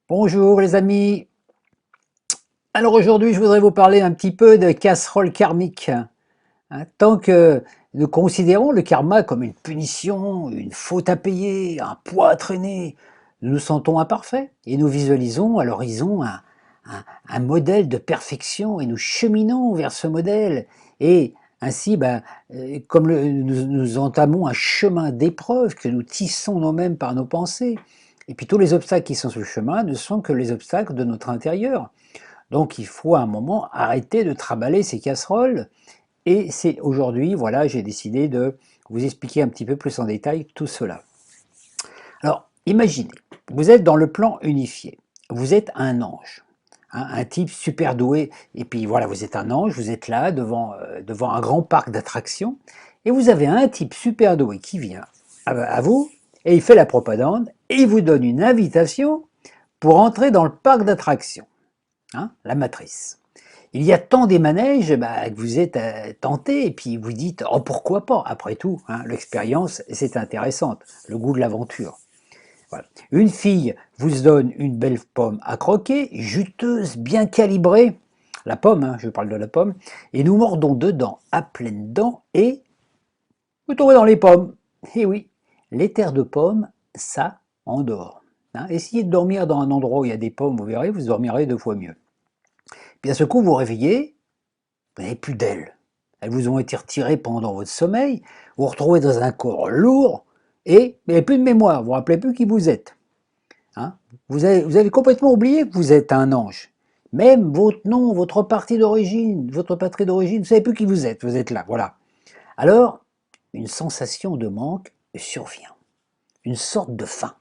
Bonjour les amis. Alors aujourd'hui je voudrais vous parler un petit peu de casserole karmique. Tant que nous considérons le karma comme une punition, une faute à payer, un poids à traîner, nous nous sentons imparfaits et nous visualisons à l'horizon un modèle de perfection et nous cheminons vers ce modèle. Et ainsi, comme nous entamons un chemin d'épreuve que nous tissons nous-mêmes par nos pensées, et puis tous les obstacles qui sont sur le chemin ne sont que les obstacles de notre intérieur. Donc il faut à un moment arrêter de trimballer ces casseroles. Et c'est aujourd'hui, voilà, j'ai décidé de vous expliquer un petit peu plus en détail tout cela. Alors, imaginez, vous êtes dans le plan unifié, vous êtes un ange, un type super doué, et puis voilà, vous êtes un ange, vous êtes là devant un grand parc d'attractions, et vous avez un type super doué qui vient à vous, et il fait la propagande, et il vous donne une invitation pour entrer dans le parc d'attractions, la matrice. Il y a tant des manèges que vous êtes tenté et puis vous dites « Oh, pourquoi pas ?» Après tout, l'expérience, c'est intéressante, le goût de l'aventure. Voilà. Une fille vous donne une belle pomme à croquer, juteuse, bien calibrée, la pomme, je parle de la pomme, et nous mordons dedans à pleines dents et vous tombez dans les pommes. Et oui, les terres de pommes, ça endort. Essayez de dormir dans un endroit où il y a des pommes, vous verrez, vous dormirez 2 fois mieux. Puis à ce coup, vous vous réveillez, vous n'avez plus d'ailes. Elles vous ont été retirées pendant votre sommeil, vous vous retrouvez dans un corps lourd et vous n'avez plus de mémoire, vous ne vous rappelez plus qui vous êtes. Vous avez complètement oublié que vous êtes un ange. Même votre nom, votre parti d'origine, votre patrie d'origine, vous ne savez plus qui vous êtes là, voilà. Alors, une sensation de manque survient, une sorte de faim.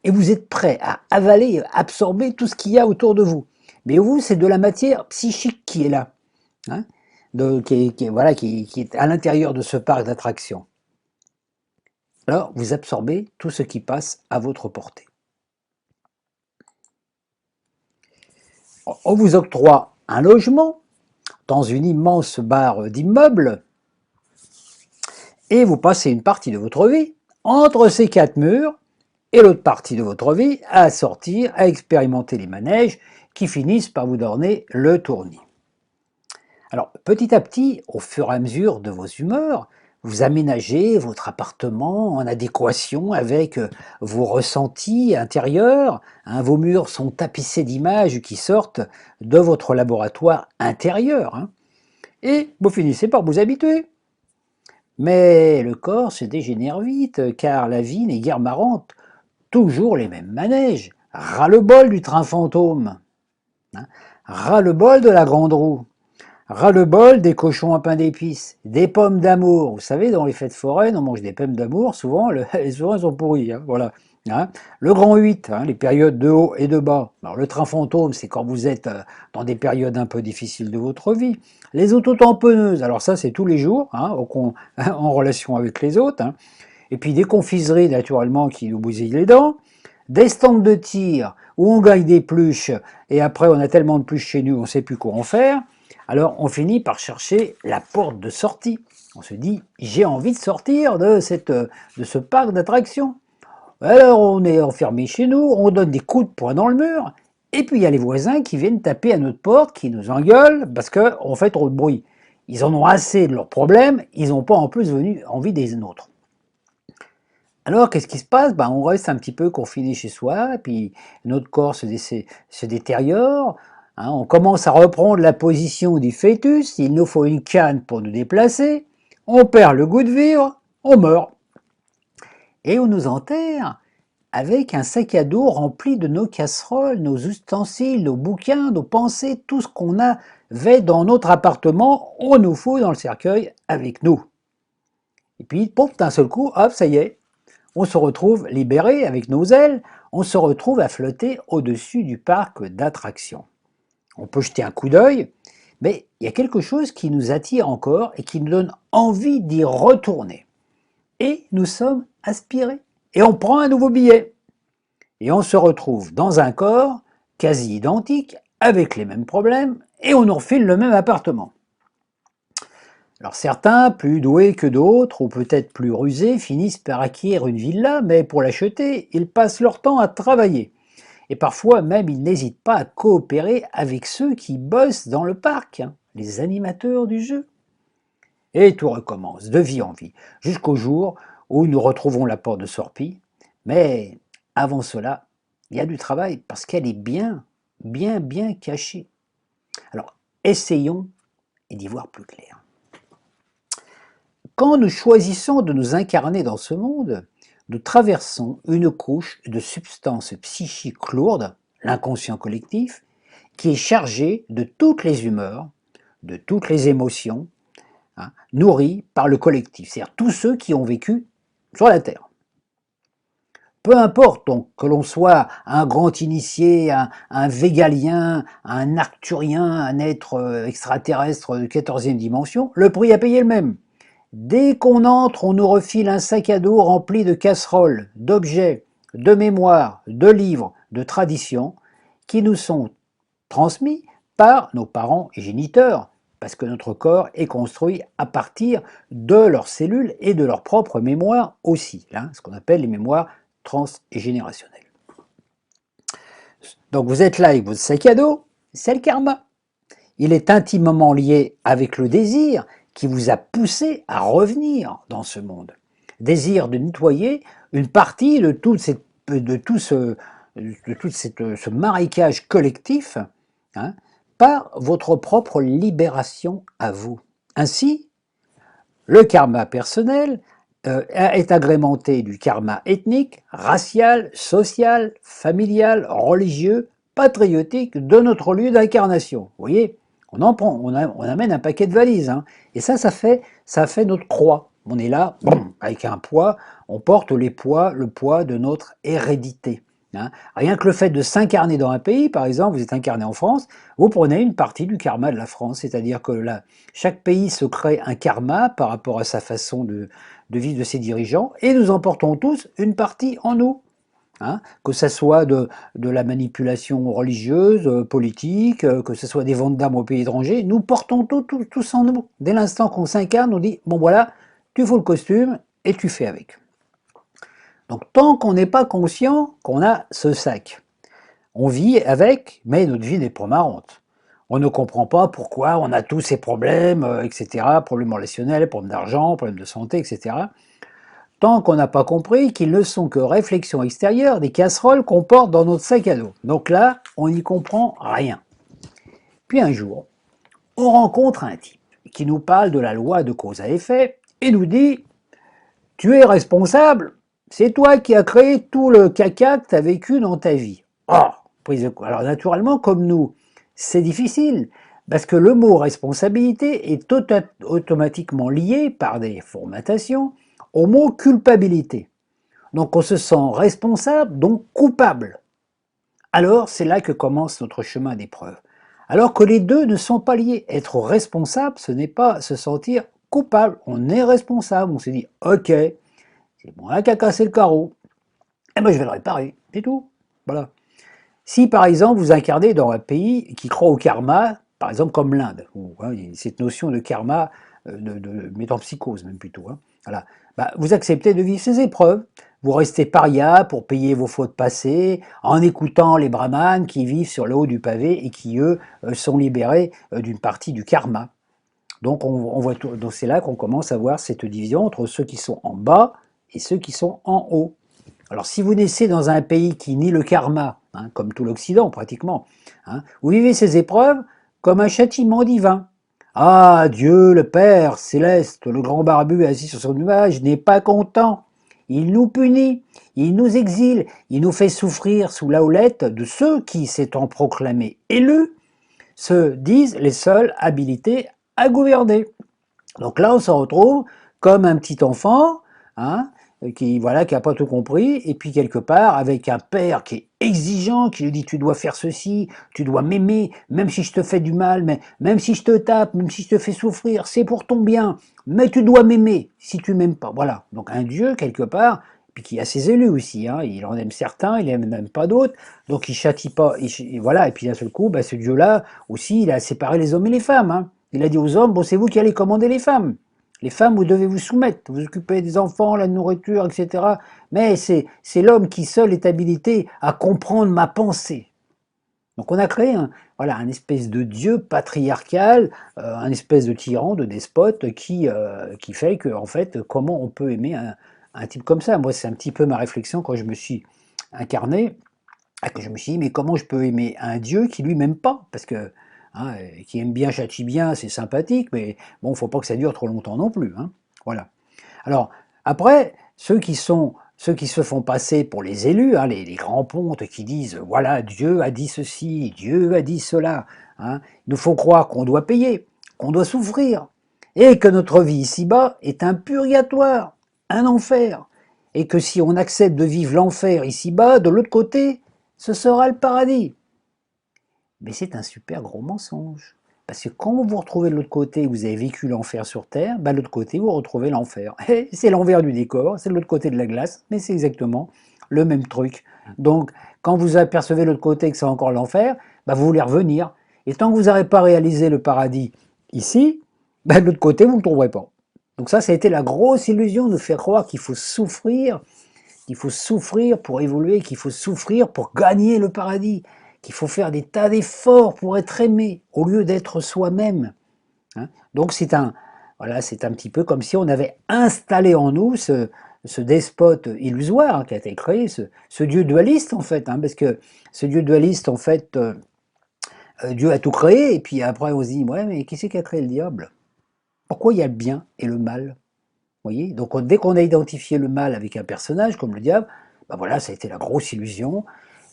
Et vous êtes prêt à avaler, à absorber tout ce qu'il y a autour de vous. Mais vous, c'est de la matière psychique qui est là. Qui est à l'intérieur de ce parc d'attractions. Alors, vous absorbez tout ce qui passe à votre portée. On vous octroie un logement dans une immense barre d'immeubles et vous passez une partie de votre vie entre ces 4 murs et l'autre partie de votre vie à sortir, à expérimenter les manèges qui finissent par vous donner le tournis. Alors, petit à petit, au fur et à mesure de vos humeurs, vous aménagez votre appartement en adéquation avec vos ressentis intérieurs. Vos murs sont tapissés d'images qui sortent de votre laboratoire intérieur. Et vous finissez par vous habituer. Mais le corps se dégénère vite, car la vie n'est guère marrante. Toujours les mêmes manèges. Ras-le-bol du train fantôme. Ras-le-bol de la grande roue. Ras-le-bol des cochons à pain d'épices, des pommes d'amour. Vous savez, dans les fêtes foraines, on mange des pommes d'amour, souvent, les souvent, elles sont pourries. Voilà. Le grand 8, les périodes de haut et de bas. Alors, le train fantôme, c'est quand vous êtes dans des périodes un peu difficiles de votre vie. Les autotamponneuses, alors ça, c'est tous les jours, en relation avec les autres. Et puis des confiseries, naturellement, qui nous bousillent les dents. Des stands de tir où on gagne des pluches et après on a tellement de pluches chez nous, on ne sait plus quoi en faire. Alors on finit par chercher la porte de sortie. On se dit, j'ai envie de sortir de ce parc d'attractions. Alors on est enfermé chez nous, on donne des coups de poing dans le mur, et puis il y a les voisins qui viennent taper à notre porte, qui nous engueulent parce qu'on fait trop de bruit. Ils en ont assez de leurs problèmes, ils n'ont pas en plus envie des nôtres. Alors, qu'est-ce qui se passe? On reste un petit peu confiné chez soi, puis notre corps se détériore, on commence à reprendre la position du fœtus, il nous faut une canne pour nous déplacer, on perd le goût de vivre, on meurt. Et on nous enterre avec un sac à dos rempli de nos casseroles, nos ustensiles, nos bouquins, nos pensées, tout ce qu'on avait dans notre appartement, on nous fout dans le cercueil avec nous. Et puis, pouf, d'un seul coup, hop, ça y est, on se retrouve libéré avec nos ailes, on se retrouve à flotter au-dessus du parc d'attractions. On peut jeter un coup d'œil, mais il y a quelque chose qui nous attire encore et qui nous donne envie d'y retourner. Et nous sommes aspirés. Et on prend un nouveau billet. Et on se retrouve dans un corps quasi identique, avec les mêmes problèmes, et on nous refile le même appartement. Alors certains, plus doués que d'autres, ou peut-être plus rusés, finissent par acquérir une villa, mais pour l'acheter, ils passent leur temps à travailler. Et parfois même, il n'hésite pas à coopérer avec ceux qui bossent dans le parc, hein, les animateurs du jeu. Et tout recommence, de vie en vie, jusqu'au jour où nous retrouvons la porte de Sorpi. Mais avant cela, il y a du travail parce qu'elle est bien cachée. Alors, essayons d'y voir plus clair. Quand nous choisissons de nous incarner dans ce monde, nous traversons une couche de substances psychiques lourdes, l'inconscient collectif, qui est chargé de toutes les humeurs, de toutes les émotions, hein, nourries par le collectif, c'est-à-dire tous ceux qui ont vécu sur la Terre. Peu importe donc que l'on soit un grand initié, un végalien, un arcturien, un être extraterrestre de 14e dimension, le prix à payer est le même. Dès qu'on entre, on nous refile un sac à dos rempli de casseroles, d'objets, de mémoires, de livres, de traditions qui nous sont transmis par nos parents et géniteurs, parce que notre corps est construit à partir de leurs cellules et de leur propre mémoire aussi, hein, ce qu'on appelle les mémoires transgénérationnelles. Donc vous êtes là avec votre sac à dos, c'est le karma. Il est intimement lié avec le désir qui vous a poussé à revenir dans ce monde. Désir de nettoyer une partie de tout ce marécage collectif, hein, par votre propre libération à vous. Ainsi, le karma personnel est agrémenté du karma ethnique, racial, social, familial, religieux, patriotique de notre lieu d'incarnation. Vous voyez, on amène un paquet de valises, hein, et ça fait notre croix. On est là, boum, avec un poids, on porte le poids de notre hérédité. Hein. Rien que le fait de s'incarner dans un pays, par exemple, vous êtes incarné en France, vous prenez une partie du karma de la France, c'est-à-dire que là, chaque pays se crée un karma par rapport à sa façon de vivre de ses dirigeants, et nous en portons tous une partie en nous. Hein, que ce soit de la manipulation religieuse, politique, que ce soit des ventes d'armes aux pays étrangers, nous portons tous en nous. Dès l'instant qu'on s'incarne, on dit, bon voilà, tu fous le costume et tu fais avec. Donc tant qu'on n'est pas conscient qu'on a ce sac, on vit avec, mais notre vie n'est pas marrante. On ne comprend pas pourquoi on a tous ces problèmes, etc., problèmes relationnels, problèmes d'argent, problèmes de santé, etc., tant qu'on n'a pas compris qu'ils ne sont que réflexions extérieures des casseroles qu'on porte dans notre sac à dos. Donc là, on n'y comprend rien. Puis un jour, on rencontre un type qui nous parle de la loi de cause à effet et nous dit « Tu es responsable, c'est toi qui as créé tout le caca que tu as vécu dans ta vie. » Oh, prise de coup. Alors naturellement, comme nous, c'est difficile, parce que le mot responsabilité est automatiquement lié par des formatations au mot culpabilité. Donc on se sent responsable, donc coupable. Alors c'est là que commence notre chemin d'épreuve. Alors que les deux ne sont pas liés. Être responsable, ce n'est pas se sentir coupable. On est responsable. On se dit, ok, c'est moi qui a cassé le carreau. Eh ben je vais le réparer. C'est tout. Voilà. Si par exemple vous incarnez dans un pays qui croit au karma, par exemple comme l'Inde, où hein, il y a cette notion de karma, de métempsychose même plutôt, hein, voilà. Bah, vous acceptez de vivre ces épreuves, vous restez paria pour payer vos fautes passées, en écoutant les brahmanes qui vivent sur le haut du pavé et qui eux sont libérés d'une partie du karma. Donc on voit donc c'est là qu'on commence à voir cette division entre ceux qui sont en bas et ceux qui sont en haut. Alors si vous naissez dans un pays qui nie le karma, hein, comme tout l'Occident pratiquement, hein, vous vivez ces épreuves comme un châtiment divin. Ah, Dieu le Père céleste, le grand barbu assis sur son nuage, n'est pas content. Il nous punit, il nous exile, il nous fait souffrir sous la houlette de ceux qui, s'étant proclamés élus, se disent les seuls habilités à gouverner. Donc là, on se retrouve comme un petit enfant, hein, qui voilà, qui n'a pas tout compris, et puis quelque part avec un père qui est exigeant, qui lui dit tu dois faire ceci, tu dois m'aimer, même si je te fais du mal, mais même si je te tape, même si je te fais souffrir, c'est pour ton bien, mais tu dois m'aimer si tu m'aimes pas. Voilà, donc un Dieu quelque part, puis qui a ses élus aussi, hein, il en aime certains, il n'aime même pas d'autres, donc il châtie pas, voilà, et puis d'un seul coup, bah, ce Dieu-là aussi, il a séparé les hommes et les femmes, hein. Il a dit aux hommes, bon c'est vous qui allez commander les femmes. Les femmes, vous devez vous soumettre, vous occuper des enfants, la nourriture, etc. Mais c'est l'homme qui seul est habilité à comprendre ma pensée. Donc on a créé voilà, un espèce de dieu patriarcal, un espèce de tyran, de despote qui fait que, en fait, comment on peut aimer un type comme ça. Moi, c'est un petit peu ma réflexion quand je me suis incarné, que je me suis dit, mais comment je peux aimer un dieu qui lui m'aime pas? Parce que qui aime bien, châtie bien, c'est sympathique, mais bon, faut pas que ça dure trop longtemps non plus. Hein. Voilà. Alors, après, ceux qui se font passer pour les élus, hein, les grands pontes qui disent voilà, Dieu a dit ceci, Dieu a dit cela, hein, il nous faut croire qu'on doit payer, qu'on doit souffrir, et que notre vie ici-bas est un purgatoire, un enfer, et que si on accepte de vivre l'enfer ici-bas, de l'autre côté, ce sera le paradis. Mais c'est un super gros mensonge. Parce que quand vous vous retrouvez de l'autre côté, vous avez vécu l'enfer sur Terre, bah de l'autre côté, vous retrouvez l'enfer. C'est l'envers du décor, c'est de l'autre côté de la glace, mais c'est exactement le même truc. Donc, quand vous apercevez de l'autre côté que c'est encore l'enfer, bah vous voulez revenir. Et tant que vous n'aurez pas réalisé le paradis ici, bah de l'autre côté, vous ne le trouverez pas. Donc ça a été la grosse illusion de faire croire qu'il faut souffrir pour évoluer, qu'il faut souffrir pour gagner le paradis, qu'il faut faire des tas d'efforts pour être aimé, au lieu d'être soi-même. Hein. Donc voilà, c'est un petit peu comme si on avait installé en nous ce despote illusoire qui a été créé, ce Dieu dualiste en fait, hein, parce que ce Dieu dualiste en fait, Dieu a tout créé, et puis après on se dit, ouais mais qui c'est qui a créé le diable? Pourquoi il y a le bien et le mal? Voyez, donc dès qu'on a identifié le mal avec un personnage comme le diable, ben voilà, ça a été la grosse illusion.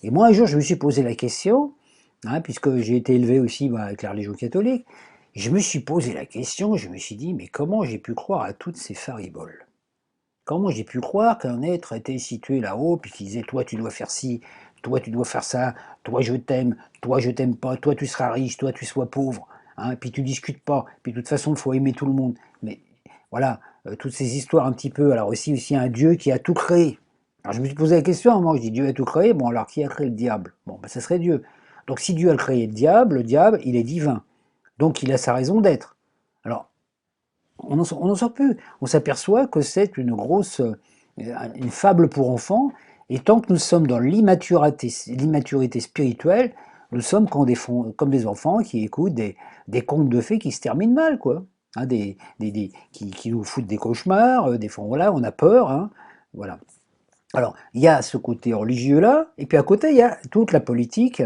Et moi un jour je me suis posé la question, hein, puisque j'ai été élevé aussi avec la religion catholique, je me suis posé la question, je me suis dit, mais comment j'ai pu croire à toutes ces fariboles? Comment j'ai pu croire qu'un être était situé là-haut, puis qu'il disait, toi tu dois faire ci, toi tu dois faire ça, toi je t'aime pas, toi tu seras riche, toi tu sois pauvre, hein, puis tu discutes pas, puis de toute façon il faut aimer tout le monde. Mais voilà, toutes ces histoires un petit peu, alors aussi un Dieu qui a tout créé. Alors je me suis posé la question, moi je dis Dieu a tout créé, bon alors qui a créé le diable? Bon ben ça serait Dieu. Donc si Dieu a créé le diable il est divin, donc il a sa raison d'être. Alors on n'en sort plus. On s'aperçoit que c'est une fable pour enfants, et tant que nous sommes dans l'immaturité spirituelle, nous sommes comme des enfants qui écoutent des contes de fées qui se terminent mal, quoi. Hein, qui nous foutent des cauchemars, des fois, voilà, on a peur, hein, voilà. Alors, il y a ce côté religieux-là, et puis à côté, il y a toute la politique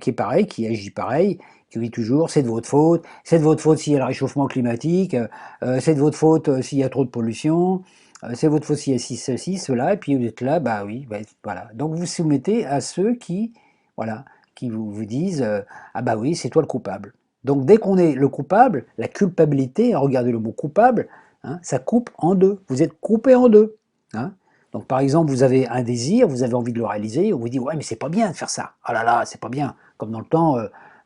qui est pareil, qui agit pareil, qui dit toujours c'est de votre faute s'il y a le réchauffement climatique, c'est de votre faute s'il y a trop de pollution, c'est votre faute s'il y a ceci, cela, et puis vous êtes là, bah oui, bah, voilà. Donc vous vous soumettez à ceux voilà, qui vous disent ah bah oui, c'est toi le coupable. Donc dès qu'on est le coupable, la culpabilité, regardez le mot coupable, hein, ça coupe en deux. Vous êtes coupé en deux. Hein. Donc par exemple, vous avez un désir, vous avez envie de le réaliser, on vous dit ouais mais c'est pas bien de faire ça. Ah là là, c'est pas bien. Comme dans le temps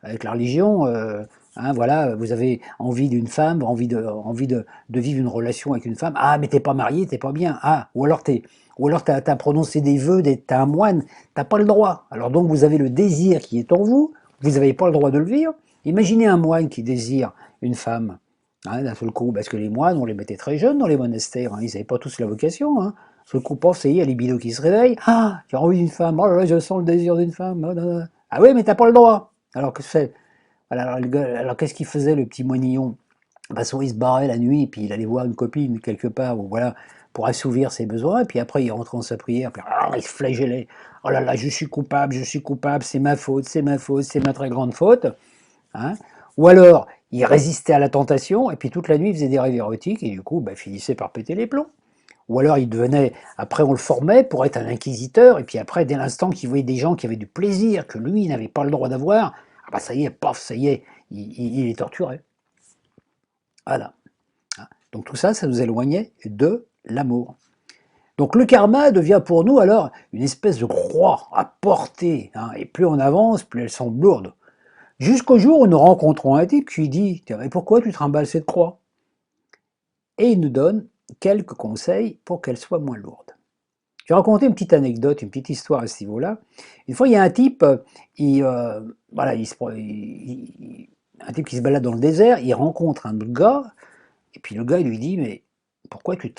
avec la religion, hein, voilà, vous avez envie d'une femme, envie de vivre une relation avec une femme. Ah mais t'es pas marié, t'es pas bien. Ah ou alors t'as prononcé des vœux, t'es un moine, t'as pas le droit. Alors donc vous avez le désir qui est en vous, vous n'avez pas le droit de le vivre. Imaginez un moine qui désire une femme. Hein, d'un seul coup, parce que les moines, on les mettait très jeunes dans les monastères, hein, ils n'avaient pas tous la vocation. Hein. Ce coup, pof, ça y est, il y a les libido qui se réveille. Ah, j'ai envie d'une femme. Oh là là, je sens le désir d'une femme. Oh là là. Ah oui, mais t'as pas le droit. Alors que c'est. Voilà, alors qu'est-ce qu'il faisait le petit moignillon? Bah, soit il se barrait la nuit, puis il allait voir une copine quelque part, ou voilà, pour assouvir ses besoins, et puis après il rentrait dans sa prière, puis il se flagellait. Oh là là, je suis coupable, c'est ma faute, c'est ma faute, c'est ma très grande faute. Hein. Ou alors, il résistait à la tentation, et puis toute la nuit il faisait des rêves érotiques, et du coup, bah, il finissait par péter les plombs. Ou alors il devenait, après on le formait pour être un inquisiteur, et puis après, dès l'instant qu'il voyait des gens qui avaient du plaisir, que lui n'avait pas le droit d'avoir, ah bah ça y est, paf, ça y est, il les torturait. Voilà. Donc tout ça, ça nous éloignait de l'amour. Donc le karma devient pour nous alors une espèce de croix à porter, hein, et plus on avance, plus elles sont lourdes. Jusqu'au jour où nous rencontrons un type qui dit « Tiens, mais pourquoi tu trimbales cette croix ?» Et il nous donne quelques conseils pour qu'elle soit moins lourde. Je vais raconter une petite anecdote, une petite histoire à ce niveau-là. Une fois, il y a un type, voilà, un type qui se balade dans le désert, il rencontre un autre gars Et puis le gars il lui dit, mais pourquoi tu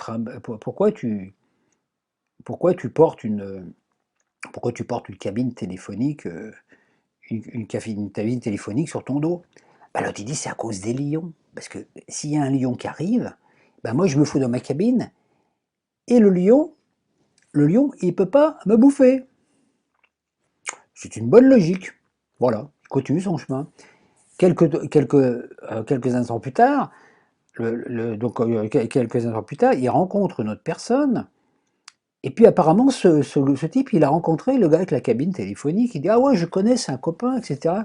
portes une cabine téléphonique, une cabine téléphonique sur ton dos? Bah, l'autre il dit, c'est à cause des lions. Parce que s'il y a un lion qui arrive, bah, moi je me fous dans ma cabine, et le lion, il ne peut pas me bouffer. C'est une bonne logique. Voilà, il continue son chemin. Quelques instants plus tard, quelques instants plus tard, il rencontre une autre personne. Et puis apparemment, ce type, il a rencontré le gars avec la cabine téléphonique. Il dit, ah ouais, je connais, c'est un copain, etc.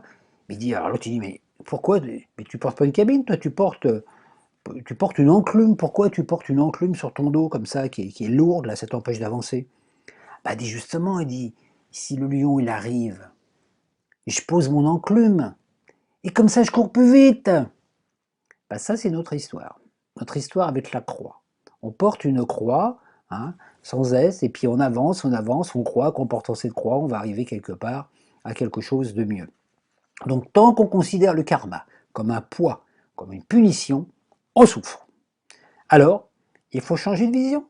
Mais il dit, alors l'autre, il dit, mais pourquoi? Mais tu portes pas une cabine, toi, tu portes une enclume. Pourquoi tu portes une enclume sur ton dos comme ça, qui est lourde, là, ça t'empêche d'avancer? Bah, dit justement, il dit, si le lion, il arrive, je pose mon enclume, et comme ça, je cours plus vite. Bah, ça, c'est notre histoire. Notre histoire avec la croix. On porte une croix, hein, sans S, et puis on avance, on croit qu'en portant cette croix, on va arriver quelque part à quelque chose de mieux. Donc, tant qu'on considère le karma comme un poids, comme une punition, on souffre. Alors, il faut changer de vision.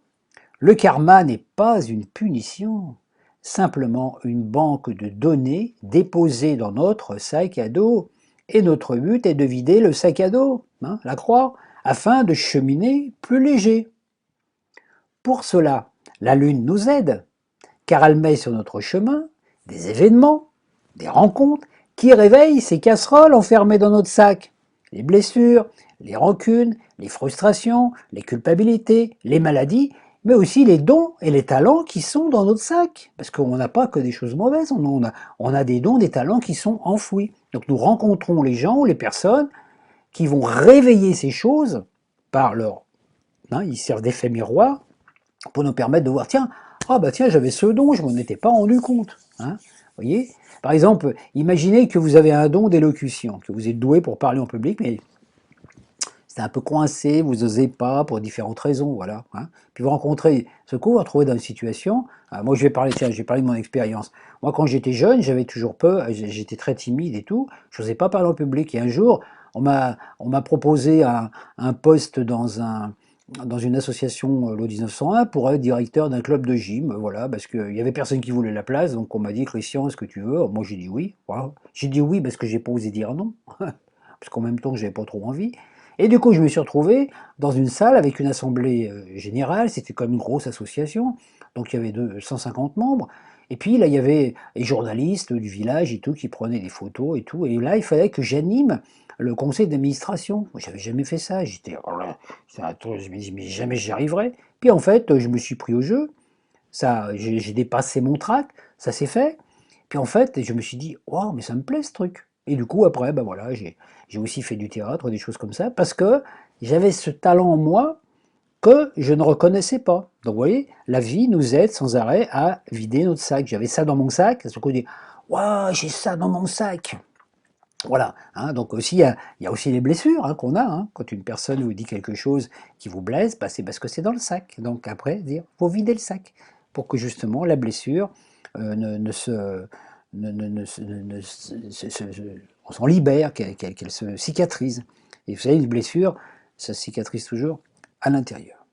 Le karma n'est pas une punition, simplement une banque de données déposée dans notre sac à dos. Et notre but est de vider le sac à dos, hein, la croix, afin de cheminer plus léger. Pour cela, la Lune nous aide, car elle met sur notre chemin des événements, des rencontres, qui réveillent ces casseroles enfermées dans notre sac. Les blessures, les rancunes, les frustrations, les culpabilités, les maladies, mais aussi les dons et les talents qui sont dans notre sac. Parce qu'on n'a pas que des choses mauvaises, on a des dons, des talents qui sont enfouis. Donc nous rencontrons les gens ou les personnes qui vont réveiller ces choses par leur... ils servent d'effet miroir pour nous permettre de voir, tiens, ah bah tiens, j'avais ce don, je m'en étais pas rendu compte. Voyez? Par exemple, imaginez que vous avez un don d'élocution, que vous êtes doué pour parler en public, mais c'est un peu coincé, vous n'osez pas pour différentes raisons, voilà. Puis vous rencontrez ce coup, vous vous retrouvez dans une situation. Moi, je vais parler de mon expérience. Moi, quand j'étais jeune, j'avais toujours peur, j'étais très timide et tout, je n'osais pas parler en public. Et un jour, on m'a proposé un poste dans une association LO 1901 pour être directeur d'un club de gym, voilà, parce qu'il y avait personne qui voulait la place, donc on m'a dit, Christian, est-ce que tu veux? Moi j'ai dit oui, voilà. J'ai dit oui parce que j'ai pas osé dire non, parce qu'en même temps j'avais pas trop envie. Et du coup je me suis retrouvé dans une salle avec une assemblée générale, c'était comme une grosse association, donc il y avait 150 membres, et puis là il y avait les journalistes du village et tout qui prenaient des photos et tout, et là il fallait que j'anime le conseil d'administration. Moi j'avais jamais fait ça, je me dis, mais jamais j'y arriverai. Puis en fait, je me suis pris au jeu, j'ai dépassé mon trac, ça s'est fait. Puis en fait, je me suis dit, waouh, mais ça me plaît ce truc. Et du coup, après, ben voilà, j'ai aussi fait du théâtre, des choses comme ça, parce que j'avais ce talent en moi que je ne reconnaissais pas. Donc vous voyez, la vie nous aide sans arrêt à vider notre sac. J'avais ça dans mon sac, à ce coup, on dit, waouh, j'ai ça dans mon sac. Voilà, donc aussi, il y a aussi les blessures qu'on a. Quand une personne vous dit quelque chose qui vous blesse, bah, c'est parce que c'est dans le sac. Donc après, dire, faut vider le sac pour que justement la blessure ne se, on s'en libère, qu'elle se cicatrise. Et vous savez, une blessure, ça cicatrise toujours à l'intérieur.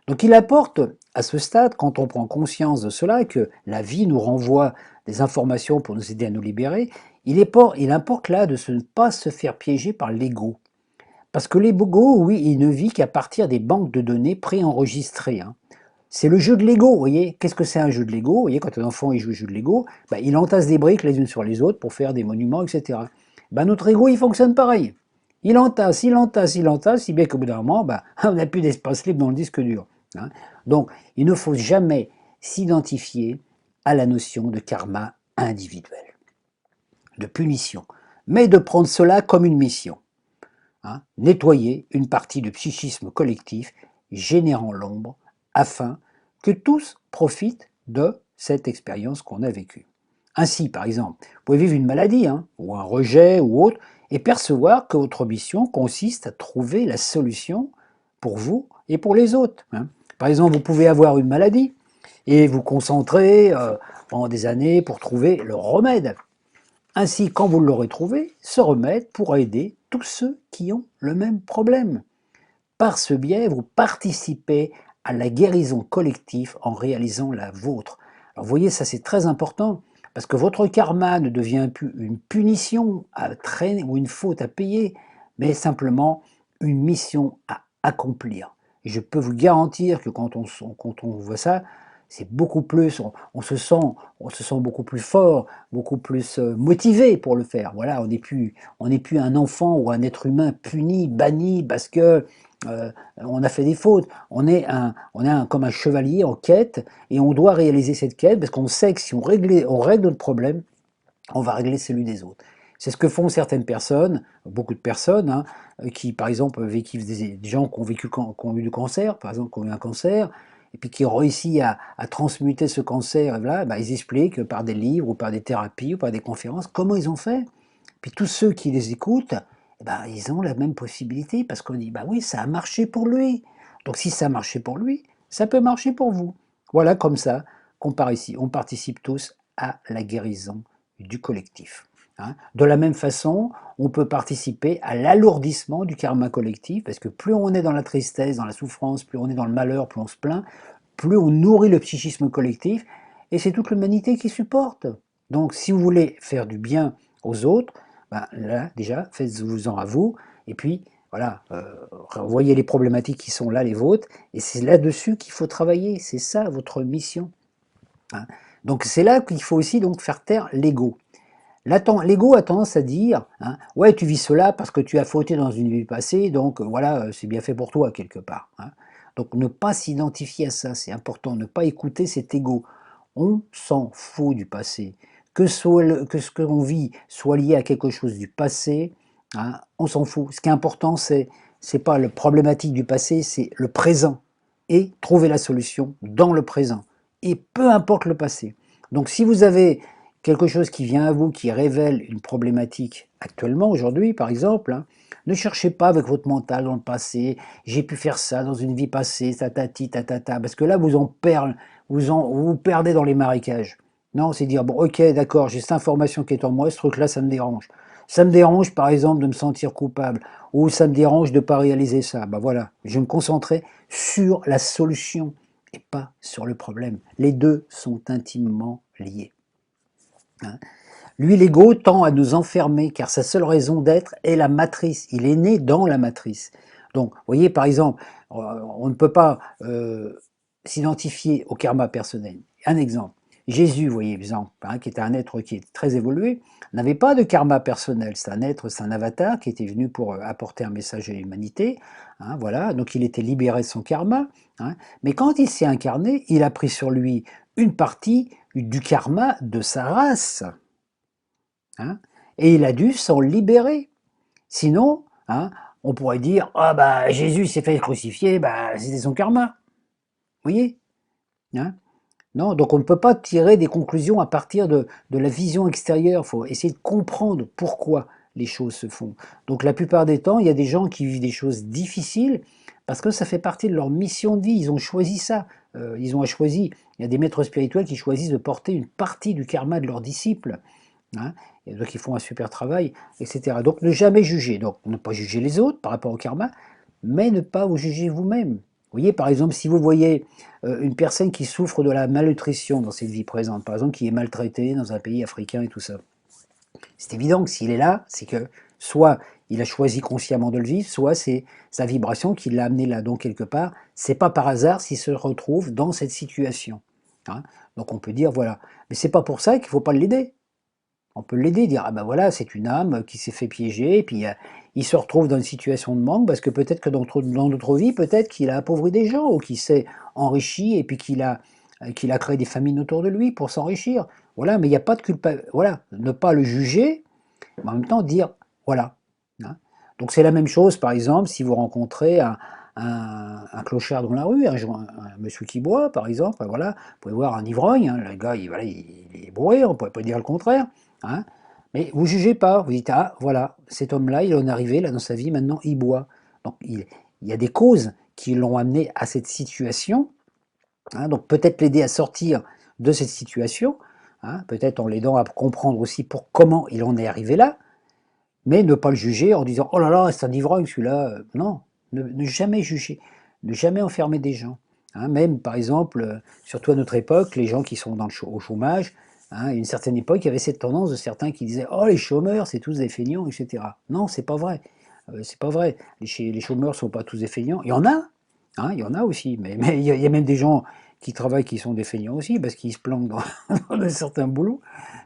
Donc il apporte à ce stade, quand on prend conscience de cela, que la vie nous renvoie des informations pour nous aider à nous libérer, il importe là de ne pas se faire piéger par l'ego. Parce que l'ego, oui, il ne vit qu'à partir des banques de données préenregistrées. C'est le jeu de l'ego, vous voyez. Qu'est-ce que c'est un jeu de l'ego? Vous voyez, quand un enfant il joue au jeu de l'ego, il entasse des briques les unes sur les autres pour faire des monuments, etc. Notre ego, il fonctionne pareil. Il entasse, si bien qu'au bout d'un moment, on n'a plus d'espace libre dans le disque dur. Donc, il ne faut jamais s'identifier à la notion de karma individuel, de punition, mais de prendre cela comme une mission. Nettoyer une partie du psychisme collectif générant l'ombre afin que tous profitent de cette expérience qu'on a vécue. Ainsi, par exemple, vous pouvez vivre une maladie, ou un rejet ou autre, et percevoir que votre mission consiste à trouver la solution pour vous et pour les autres. Par exemple, vous pouvez avoir une maladie et vous concentrer pendant des années pour trouver le remède. Ainsi, quand vous l'aurez trouvé, ce remède pourra aider tous ceux qui ont le même problème. par ce biais, vous participez à la guérison collective en réalisant la vôtre. Alors vous voyez, ça c'est très important, parce que votre karma ne devient plus une punition à traîner ou une faute à payer, mais simplement une mission à accomplir. Et je peux vous garantir que quand on voit ça, c'est beaucoup plus, on se sent beaucoup plus fort, beaucoup plus motivé pour le faire. Voilà, on n'est plus un enfant ou un être humain puni, banni parce que on a fait des fautes. Comme un chevalier en quête et on doit réaliser cette quête parce qu'on sait que si on règle notre problème, on va régler celui des autres. C'est ce que font certaines personnes, beaucoup de personnes, hein, qui par exemple vécu des gens qui ont eu du cancer, par exemple qui ont eu un cancer, et puis qui ont réussi à transmuter ce cancer, et voilà, bah, ils expliquent par des livres ou par des thérapies ou par des conférences comment ils ont fait. Puis tous ceux qui les écoutent, eh ben, ils ont la même possibilité parce qu'on dit bah oui, ça a marché pour lui. Donc si ça a marché pour lui, ça peut marcher pour vous. Voilà comme ça qu'on on participe tous à la guérison du collectif. Hein. De la même façon, on peut participer à l'alourdissement du karma collectif, parce que plus on est dans la tristesse, dans la souffrance, plus on est dans le malheur, plus on se plaint, plus on nourrit le psychisme collectif, et c'est toute l'humanité qui supporte. Donc si vous voulez faire du bien aux autres, ben là déjà, faites-vous-en à vous, et puis voilà, voyez les problématiques qui sont là, les vôtres, et c'est là-dessus qu'il faut travailler, c'est ça votre mission. Hein. Donc c'est là qu'il faut aussi donc faire taire l'ego. L'ego a tendance à dire, hein, ouais, tu vis cela parce que tu as fauté dans une vie passée, donc voilà, c'est bien fait pour toi quelque part. Hein. Donc ne pas s'identifier à ça, c'est important, ne pas écouter cet ego. On s'en fout du passé. Que ce que l'on vit soit lié à quelque chose du passé, hein, on s'en fout. Ce qui est important, c'est pas le problématique du passé, c'est le présent. Et trouver la solution dans le présent. Et peu importe le passé. Donc si vous avez quelque chose qui vient à vous, qui révèle une problématique actuellement, aujourd'hui par exemple, hein, ne cherchez pas avec votre mental dans le passé, j'ai pu faire ça dans une vie passée, tatati, tatata, parce que là vous perdez dans les marécages. Non, c'est dire, bon ok d'accord, j'ai cette information qui est en moi, ce truc là ça me dérange. Ça me dérange par exemple de me sentir coupable, ou ça me dérange de ne pas réaliser ça. Ben voilà, je vais me concentrer sur la solution et pas sur le problème. Les deux sont intimement liés. Hein. Lui, l'ego tend à nous enfermer car sa seule raison d'être est la matrice. Il est né dans la matrice. Donc, vous voyez, par exemple, on ne peut pas s'identifier au karma personnel. Un exemple. Jésus, vous voyez, exemple, hein, qui était un être qui est très évolué, n'avait pas de karma personnel. C'est un être, c'est un avatar qui était venu pour apporter un message à l'humanité. Hein, voilà, donc il était libéré de son karma. Hein, mais quand il s'est incarné, il a pris sur lui une partie du karma de sa race. Hein, et il a dû s'en libérer. Sinon, hein, on pourrait dire ah bah Jésus s'est fait crucifier, bah c'était son karma. Vous voyez, hein. Non, donc on ne peut pas tirer des conclusions à partir de la vision extérieure. Il faut essayer de comprendre pourquoi les choses se font. Donc la plupart des temps, il y a des gens qui vivent des choses difficiles parce que ça fait partie de leur mission de vie. Ils ont choisi ça. Ils ont choisi. Il y a des maîtres spirituels qui choisissent de porter une partie du karma de leurs disciples. Hein, et donc ils font un super travail, etc. Donc ne jamais juger. Donc ne pas juger les autres par rapport au karma, mais ne pas vous juger vous-même. Vous voyez, par exemple, si vous voyez une personne qui souffre de la malnutrition dans cette vie présente, par exemple, qui est maltraitée dans un pays africain et tout ça, c'est évident que s'il est là, c'est que soit il a choisi consciemment de le vivre, soit c'est sa vibration qui l'a amené là. Donc quelque part, c'est pas par hasard s'il se retrouve dans cette situation. Hein. Donc on peut dire voilà, mais c'est pas pour ça qu'il faut pas l'aider. On peut l'aider, dire ah ben voilà, c'est une âme qui s'est fait piéger, et puis il se retrouve dans une situation de manque, parce que peut-être que dans notre vie, peut-être qu'il a appauvri des gens, ou qu'il s'est enrichi, et puis qu'il a créé des famines autour de lui pour s'enrichir. Voilà, mais il n'y a pas de culpabilité. Voilà, ne pas le juger, mais en même temps dire voilà. Hein. Donc c'est la même chose, par exemple, si vous rencontrez un clochard dans la rue, un monsieur qui boit, par exemple, ben voilà, vous pouvez voir un ivrogne, hein, le gars, voilà, il est bourré, on ne pourrait pas dire le contraire. Hein, mais vous jugez pas, vous dites ah voilà, cet homme-là, il en est arrivé là dans sa vie, maintenant il boit. Donc il y a des causes qui l'ont amené à cette situation. Hein, donc peut-être l'aider à sortir de cette situation, hein, peut-être en l'aidant à comprendre aussi pour comment il en est arrivé là, mais ne pas le juger en disant oh là là c'est un ivrogne celui-là. Non, ne jamais juger, ne jamais enfermer des gens. Hein, même, par exemple, surtout à notre époque, les gens qui sont au chômage, hein, à une certaine époque, il y avait cette tendance de certains qui disaient « Oh, les chômeurs, c'est tous des feignants, etc. » Non, c'est pas vrai. C'est pas vrai. Les chômeurs sont pas tous des feignants. Il y en a, hein, il y en a aussi, mais il y a même des gens qui travaillent qui sont des feignants aussi, parce qu'ils se planquent dans certains boulots.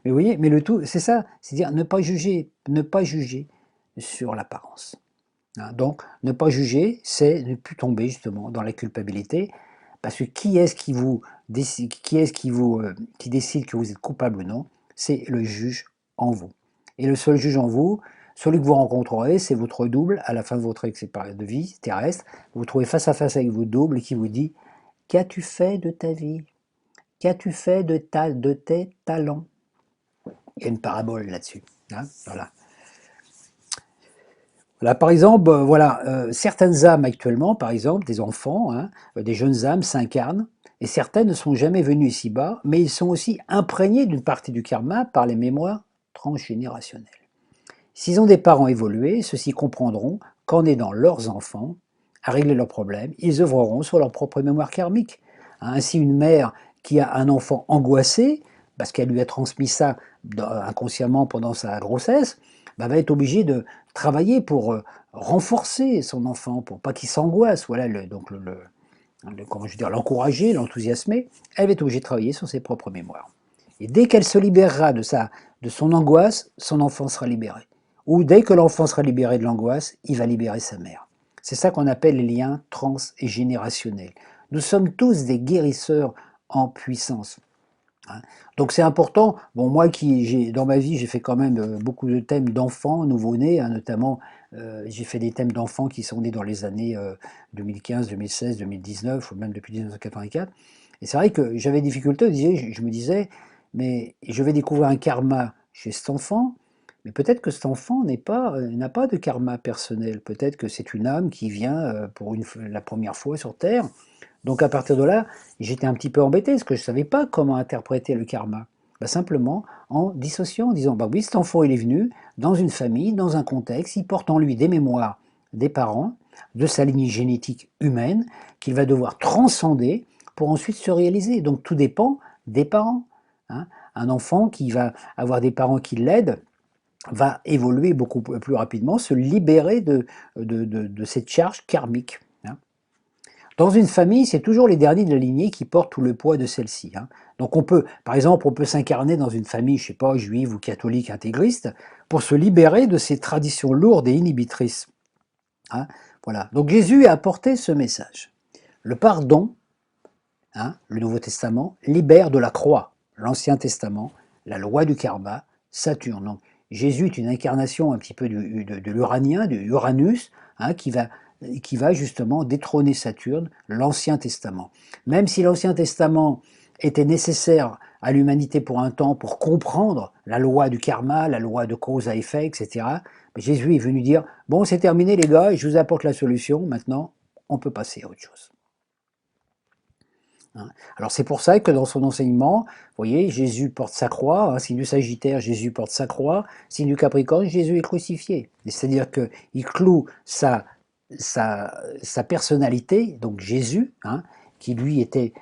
Mais vous voyez, mais le tout, c'est ça, c'est dire ne pas juger sur l'apparence. Hein, donc, ne pas juger, c'est ne plus tomber justement dans la culpabilité, parce que qui est-ce qui vous décide, qui décide que vous êtes coupable ou non? C'est le juge en vous. Et le seul juge en vous, celui que vous rencontrerez, c'est votre double à la fin de votre de vie terrestre. Vous vous trouvez face à face avec votre double qui vous dit: qu'as-tu fait de ta vie? Qu'as-tu fait de tes talents? Il y a une parabole là-dessus. Hein, voilà. Là, par exemple, certaines âmes actuellement, par exemple, des enfants, hein, des jeunes âmes s'incarnent, et certaines ne sont jamais venues ici-bas, mais ils sont aussi imprégnés d'une partie du karma par les mémoires transgénérationnelles. S'ils ont des parents évolués, ceux-ci comprendront qu'en aidant leurs enfants à régler leurs problèmes, ils œuvreront sur leur propre mémoire karmique. Ainsi, une mère qui a un enfant angoissé, parce qu'elle lui a transmis ça inconsciemment pendant sa grossesse, va être obligée de travailler pour renforcer son enfant, pour pas qu'il s'angoisse. Voilà, comment je veux dire, l'encourager, l'enthousiasmer. Elle va être obligée de travailler sur ses propres mémoires. Et dès qu'elle se libérera de son angoisse, son enfant sera libéré. Ou dès que l'enfant sera libéré de l'angoisse, il va libérer sa mère. C'est ça qu'on appelle les liens trans et générationnels. Nous sommes tous des guérisseurs en puissance. Hein. Donc c'est important. Bon, moi dans ma vie, j'ai fait quand même beaucoup de thèmes d'enfants, nouveau-nés, hein, notamment j'ai fait des thèmes d'enfants qui sont nés dans les années 2015, 2016, 2019, ou même depuis 1984. Et c'est vrai que j'avais des difficultés, je me disais, mais je vais découvrir un karma chez cet enfant, mais peut-être que cet enfant n'a pas de karma personnel. Peut-être que c'est une âme qui vient pour la première fois sur Terre. Donc à partir de là, j'étais un petit peu embêté parce que je ne savais pas comment interpréter le karma. Bah, simplement en dissociant, en disant, bah oui, cet enfant il est venu dans une famille, dans un contexte, il porte en lui des mémoires des parents, de sa lignée génétique humaine, qu'il va devoir transcender pour ensuite se réaliser. Donc tout dépend des parents. Hein. Un enfant qui va avoir des parents qui l'aident va évoluer beaucoup plus rapidement, se libérer de cette charge karmique. Hein. Dans une famille, c'est toujours les derniers de la lignée qui portent tout le poids de celle-ci. Hein. Donc on peut, par exemple, on peut s'incarner dans une famille, je sais pas, juive ou catholique intégriste, pour se libérer de ces traditions lourdes et inhibitrices. Hein. Voilà. Donc Jésus a apporté ce message. Le pardon, hein, le Nouveau Testament, libère de la croix. L'Ancien Testament, la loi du karma, Saturne. Donc Jésus est une incarnation un petit peu de l'uranien, du Uranus, hein, qui va justement détrôner Saturne, l'Ancien Testament. Même si l'Ancien Testament était nécessaire à l'humanité pour un temps pour comprendre la loi du karma, la loi de cause à effet, etc., Jésus est venu dire « Bon, c'est terminé les gars, je vous apporte la solution, maintenant on peut passer à autre chose ». Alors c'est pour ça que dans son enseignement, vous voyez, Jésus porte sa croix, hein, signe du Sagittaire, Jésus porte sa croix, signe du Capricorne, Jésus est crucifié. C'est-à-dire qu'il cloue sa personnalité, donc Jésus, hein, qui lui était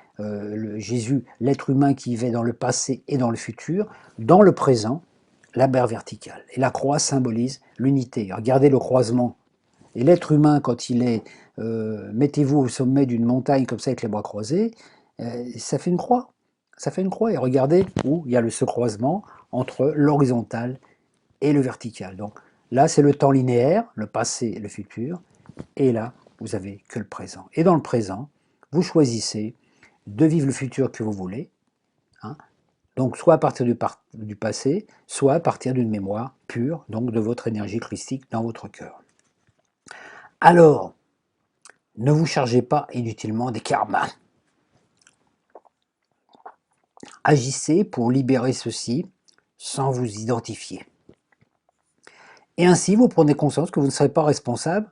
Jésus, l'être humain qui vivait dans le passé et dans le futur, dans le présent, la barre verticale. Et la croix symbolise l'unité. Regardez le croisement. Et l'être humain, quand il est, mettez-vous au sommet d'une montagne comme ça avec les bras croisés, ça fait une croix. Ça fait une croix. Et regardez où il y a ce croisement entre l'horizontal et le vertical. Donc là, c'est le temps linéaire, le passé et le futur. Et là, vous avez que le présent. Et dans le présent, vous choisissez de vivre le futur que vous voulez. Hein, donc soit à partir du passé, soit à partir d'une mémoire pure, donc de votre énergie christique dans votre cœur. Alors, ne vous chargez pas inutilement des karmas. Agissez pour libérer ceux-ci sans vous identifier. Et ainsi, vous prenez conscience que vous ne serez pas responsable.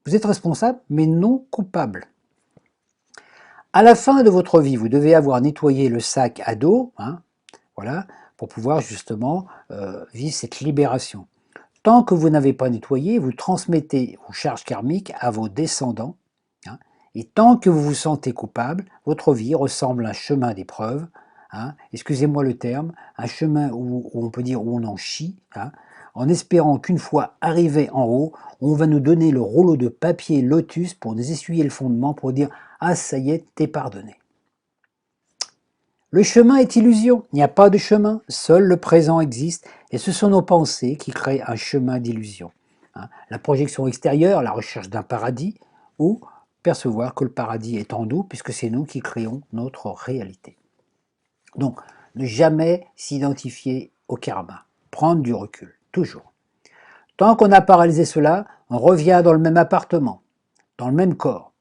Vous êtes responsable, mais non coupable. À la fin de votre vie, vous devez avoir nettoyé le sac à dos, hein, voilà, pour pouvoir justement vivre cette libération. tant que vous n'avez pas nettoyé, vous transmettez vos charges karmiques à vos descendants, hein, et tant que vous vous sentez coupable, votre vie ressemble à un chemin d'épreuve, hein, excusez-moi le terme, un chemin où on peut dire où on en chie, hein, en espérant qu'une fois arrivé en haut, on va nous donner le rouleau de papier lotus pour nous essuyer le fondement, pour dire « Ah, ça y est, t'es pardonné ». Le chemin est illusion, il n'y a pas de chemin, seul le présent existe, et ce sont nos pensées qui créent un chemin d'illusion. Hein, la projection extérieure, la recherche d'un paradis, ou percevoir que le paradis est en nous, puisque c'est nous qui créons notre réalité. Donc, ne jamais s'identifier au karma, prendre du recul, toujours. Tant qu'on n'a pas réalisé cela, on revient dans le même appartement, dans le même corps.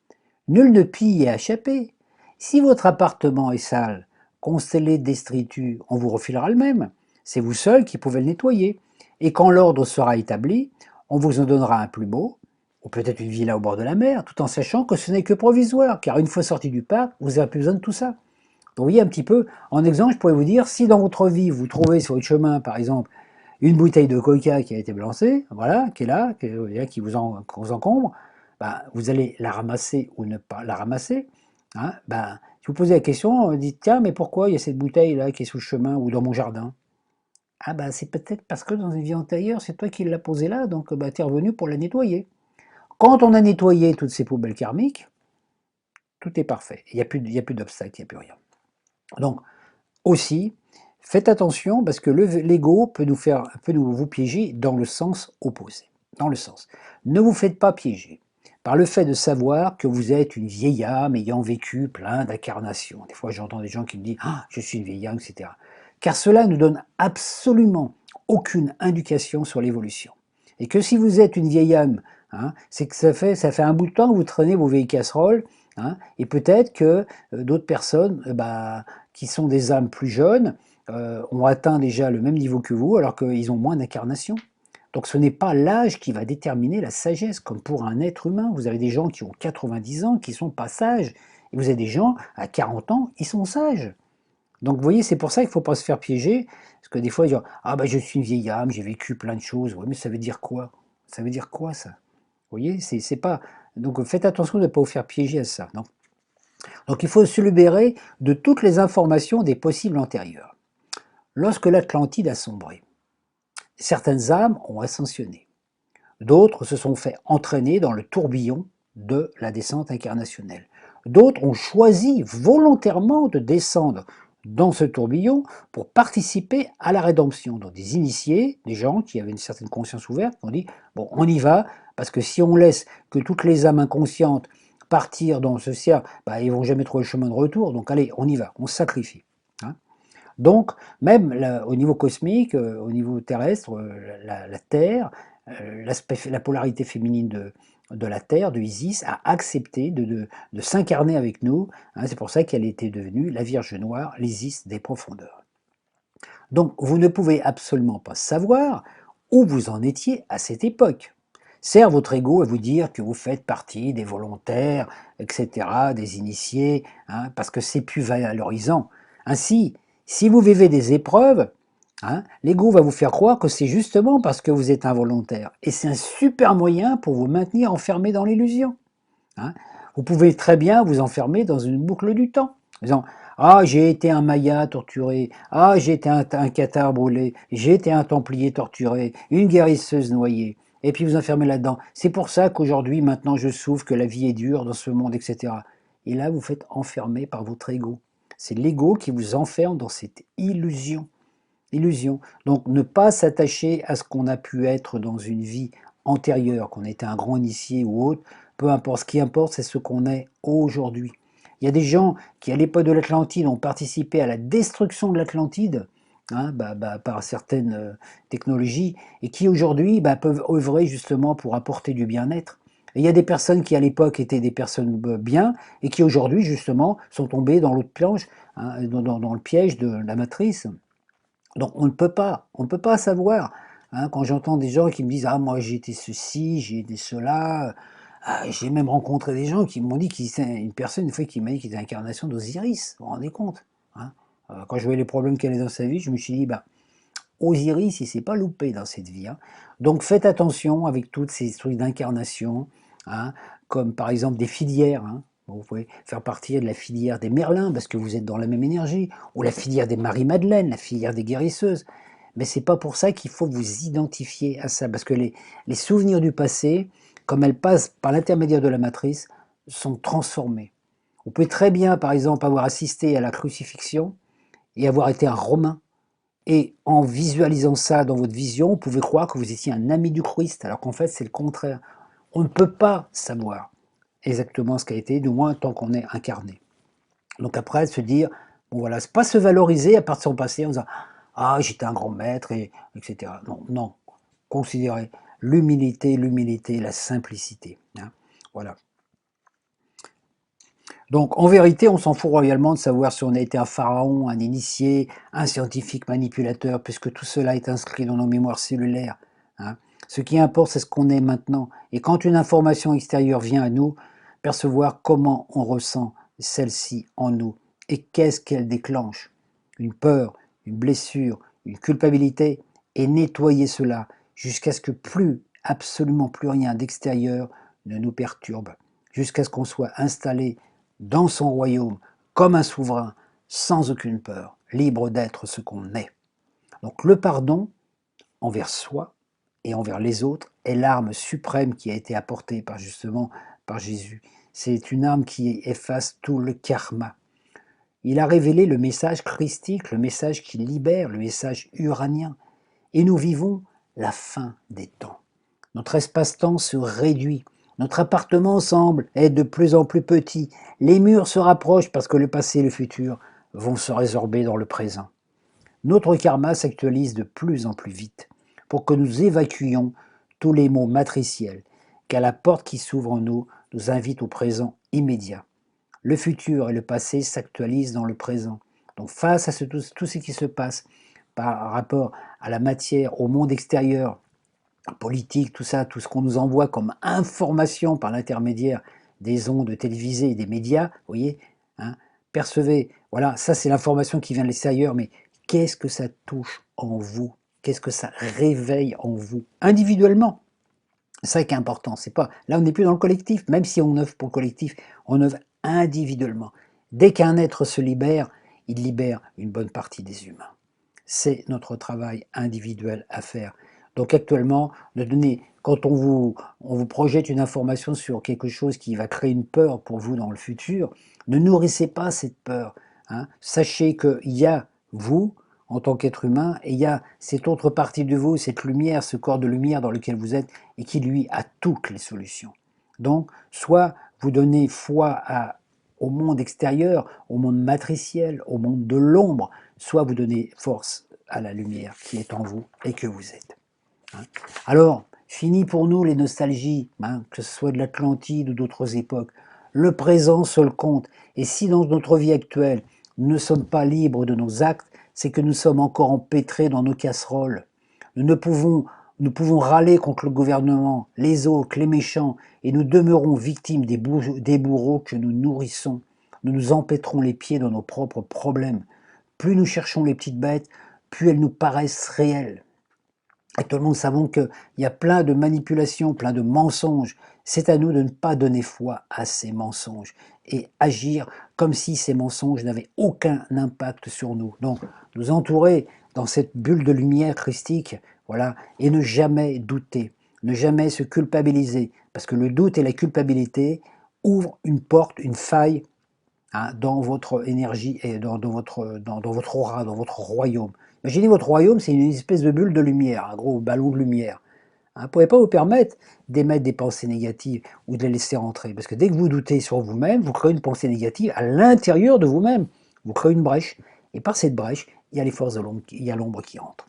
Nul ne pille et échappé. Si votre appartement est sale, constellé de détritus, on vous refilera le même. C'est vous seul qui pouvez le nettoyer. Et quand l'ordre sera établi, on vous en donnera un plus beau, ou peut-être une villa au bord de la mer, tout en sachant que ce n'est que provisoire, car une fois sorti du parc, vous n'avez plus besoin de tout ça. Donc vous voyez un petit peu, en exemple, je pourrais vous dire, si dans votre vie, vous trouvez sur votre chemin, par exemple, une bouteille de coca qui a été balancée, voilà, qui est là, qui vous encombre, ben, vous allez la ramasser ou ne pas la ramasser. Hein, ben, si vous posez la question, dites tiens, mais pourquoi il y a cette bouteille là qui est sous le chemin ou dans mon jardin? Ah ben c'est peut-être parce que dans une vie antérieure, c'est toi qui l'as posée là, donc ben, tu es revenu pour la nettoyer. Quand on a nettoyé toutes ces poubelles karmiques, tout est parfait. Il n'y a plus d'obstacles, il n'y a plus rien. Donc, aussi, faites attention parce que l'ego peut vous piéger dans le sens opposé. Dans le sens, ne vous faites pas piéger par le fait de savoir que vous êtes une vieille âme ayant vécu plein d'incarnations. Des fois, j'entends des gens qui me disent « Ah, je suis une vieille âme, etc. » Car cela ne donne absolument aucune indication sur l'évolution. Et que si vous êtes une vieille âme, hein, c'est que ça fait un bout de temps que vous traînez vos vieilles casseroles, hein, et peut-être que d'autres personnes, qui sont des âmes plus jeunes, ont atteint déjà le même niveau que vous, alors qu'ils ont moins d'incarnation. Donc ce n'est pas l'âge qui va déterminer la sagesse, comme pour un être humain. Vous avez des gens qui ont 90 ans, qui ne sont pas sages, et vous avez des gens à 40 ans, ils sont sages. Donc vous voyez, c'est pour ça qu'il ne faut pas se faire piéger, parce que des fois, ils disent « Ah ben je suis une vieille âme, j'ai vécu plein de choses. » Oui, mais ça veut dire quoi? Ça veut dire quoi ça? Vous voyez, c'est pas... Donc faites attention de ne pas vous faire piéger à ça. Donc il faut se libérer de toutes les informations des possibles antérieurs. Lorsque l'Atlantide a sombré, certaines âmes ont ascensionné. D'autres se sont fait entraîner dans le tourbillon de la descente incarnationnelle. D'autres ont choisi volontairement de descendre dans ce tourbillon pour participer à la rédemption. Donc des initiés, des gens qui avaient une certaine conscience ouverte, ont dit « bon, on y va, parce que si on laisse que toutes les âmes inconscientes partir dans ce cercle, ils ne vont jamais trouver le chemin de retour, donc allez, on y va, on se sacrifie. Hein » Donc, même là, au niveau cosmique, au niveau terrestre, la Terre, la polarité féminine de la Terre, de Isis, a accepté de s'incarner avec nous. Hein, c'est pour ça qu'elle était devenue la Vierge Noire, l'Isis des profondeurs. Donc, vous ne pouvez absolument pas savoir où vous en étiez à cette époque. Sert votre ego à vous dire que vous faites partie des volontaires, etc., des initiés, hein, parce que c'est plus valorisant. Ainsi, si vous vivez des épreuves, hein, l'ego va vous faire croire que c'est justement parce que vous êtes involontaire. Et c'est un super moyen pour vous maintenir enfermé dans l'illusion. Hein. Vous pouvez très bien vous enfermer dans une boucle du temps, en disant « Ah, j'ai été un Maya torturé, ah, j'ai été un cathare brûlé, j'ai été un templier torturé, une guérisseuse noyée. » Et puis vous enfermez là-dedans. C'est pour ça qu'aujourd'hui, maintenant, je souffre, que la vie est dure dans ce monde, etc. Et là, vous faites enfermer par votre ego. C'est l'ego qui vous enferme dans cette illusion. Illusion. Donc, ne pas s'attacher à ce qu'on a pu être dans une vie antérieure, qu'on était un grand initié ou autre, peu importe. Ce qui importe, c'est ce qu'on est aujourd'hui. Il y a des gens qui, à l'époque de l'Atlantide, ont participé à la destruction de l'Atlantide, hein, par certaines technologies, et qui aujourd'hui peuvent œuvrer justement pour apporter du bien-être. Et il y a des personnes qui, à l'époque, étaient des personnes bien, et qui aujourd'hui, justement, sont tombées dans l'autre planche, hein, dans le piège de la matrice. Donc on ne peut pas savoir. Hein, quand j'entends des gens qui me disent « Ah, moi j'ai été ceci, j'ai été cela », j'ai même rencontré des gens qui m'ont dit une personne une fois qui m'a dit qu'il était l'incarnation d'Osiris, vous vous rendez compte, hein. Quand je voyais les problèmes qu'elle avait dans sa vie, je me suis dit Osiris, il ne s'est pas loupé dans cette vie. Hein. Donc faites attention avec toutes ces trucs d'incarnation, hein, comme par exemple des filières. Hein. Vous pouvez faire partie de la filière des Merlins, parce que vous êtes dans la même énergie, ou la filière des Marie-Madeleine, la filière des guérisseuses. Mais c'est pas pour ça qu'il faut vous identifier à ça, parce que les souvenirs du passé, comme elles passent par l'intermédiaire de la matrice, sont transformés. Vous pouvez très bien, par exemple, avoir assisté à la crucifixion et avoir été un Romain. Et en visualisant ça dans votre vision, vous pouvez croire que vous étiez un ami du Christ, alors qu'en fait, c'est le contraire. On ne peut pas savoir exactement ce qu'a été, du moins tant qu'on est incarné. Donc après, se dire, bon voilà, c'est pas se valoriser à part de son passé en disant, ah, j'étais un grand maître, etc. Non, non. Considérez l'humilité, la simplicité. Hein. Voilà. Donc, en vérité, on s'en fout royalement de savoir si on a été un pharaon, un initié, un scientifique manipulateur, puisque tout cela est inscrit dans nos mémoires cellulaires. Hein. Ce qui importe, c'est ce qu'on est maintenant. Et quand une information extérieure vient à nous, percevoir comment on ressent celle-ci en nous et qu'est-ce qu'elle déclenche. Une peur, une blessure, une culpabilité, et nettoyer cela jusqu'à ce que absolument plus rien d'extérieur ne nous perturbe, jusqu'à ce qu'on soit installé dans son royaume, comme un souverain, sans aucune peur, libre d'être ce qu'on est. Donc le pardon, envers soi et envers les autres, est l'arme suprême qui a été apportée par Jésus. C'est une arme qui efface tout le karma. Il a révélé le message christique, le message qui libère, le message uranien. Et nous vivons la fin des temps. Notre espace-temps se réduit. Notre appartement semble être de plus en plus petit. Les murs se rapprochent parce que le passé et le futur vont se résorber dans le présent. Notre karma s'actualise de plus en plus vite pour que nous évacuions tous les mots matriciels, car la porte qui s'ouvre en nous nous invite au présent immédiat. Le futur et le passé s'actualisent dans le présent. Donc face à tout ce qui se passe par rapport à la matière, au monde extérieur, politique, tout ça, tout ce qu'on nous envoie comme information par l'intermédiaire des ondes télévisées et des médias, vous voyez, hein, percevez, voilà, ça c'est l'information qui vient de l'extérieur, mais qu'est-ce que ça touche en vous? Qu'est-ce que ça réveille en vous? Individuellement, c'est ça qui est important, c'est pas, là on n'est plus dans le collectif, même si on œuvre pour le collectif, on œuvre individuellement. Dès qu'un être se libère, il libère une bonne partie des humains. C'est notre travail individuel à faire. Donc actuellement, quand on vous projette une information sur quelque chose qui va créer une peur pour vous dans le futur, ne nourrissez pas cette peur. Hein. Sachez qu'il y a vous, en tant qu'être humain, et il y a cette autre partie de vous, cette lumière, ce corps de lumière dans lequel vous êtes, et qui lui a toutes les solutions. Donc, soit vous donnez foi au monde extérieur, au monde matriciel, au monde de l'ombre, soit vous donnez force à la lumière qui est en vous et que vous êtes. Hein. Alors, fini pour nous les nostalgies, hein, que ce soit de l'Atlantide ou d'autres époques. Le présent seul compte. Et si dans notre vie actuelle, nous ne sommes pas libres de nos actes, c'est que nous sommes encore empêtrés dans nos casseroles. Nous pouvons râler contre le gouvernement, les autres, les méchants, et nous demeurons victimes des bourreaux que nous nourrissons. Nous nous empêtrons les pieds dans nos propres problèmes. Plus nous cherchons les petites bêtes, plus elles nous paraissent réelles. Actuellement, nous savons qu'il y a plein de manipulations, plein de mensonges. C'est à nous de ne pas donner foi à ces mensonges et agir comme si ces mensonges n'avaient aucun impact sur nous. Donc, nous entourer dans cette bulle de lumière christique, voilà, et ne jamais douter, ne jamais se culpabiliser, parce que le doute et la culpabilité ouvrent une porte, une faille, hein, dans votre énergie et dans votre aura, dans votre royaume. Imaginez votre royaume, c'est une espèce de bulle de lumière, un gros ballon de lumière. Hein, vous ne pouvez pas vous permettre d'émettre des pensées négatives ou de les laisser rentrer. Parce que dès que vous doutez sur vous-même, vous créez une pensée négative à l'intérieur de vous-même. Vous créez une brèche. Et par cette brèche, il y a les forces de l'ombre, il y a l'ombre qui entre.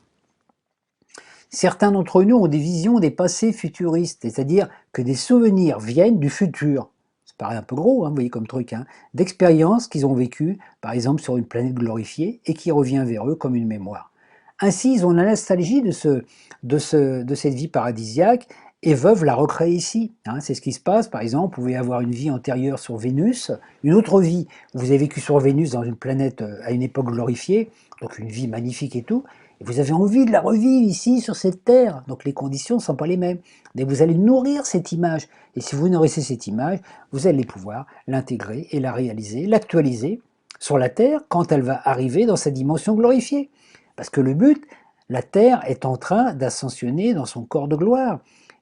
Certains d'entre nous ont des visions des passés futuristes, c'est-à-dire que des souvenirs viennent du futur. Ça paraît un peu gros, hein, vous voyez comme truc, hein, d'expériences qu'ils ont vécues, par exemple sur une planète glorifiée, et qui revient vers eux comme une mémoire. Ainsi, ils ont la nostalgie de cette vie paradisiaque et veulent la recréer ici. Hein, c'est ce qui se passe, par exemple, vous pouvez avoir une vie antérieure sur Vénus, une autre vie, vous avez vécu sur Vénus dans une planète à une époque glorifiée, donc une vie magnifique et tout, Et vous avez envie de la revivre ici, sur cette terre. Donc les conditions ne sont pas les mêmes. Mais vous allez nourrir cette image. Et si vous nourrissez cette image, vous allez pouvoir l'intégrer et la réaliser, l'actualiser sur la terre quand elle va arriver dans sa dimension glorifiée. Parce que le but, la terre est en train d'ascensionner dans son corps de gloire.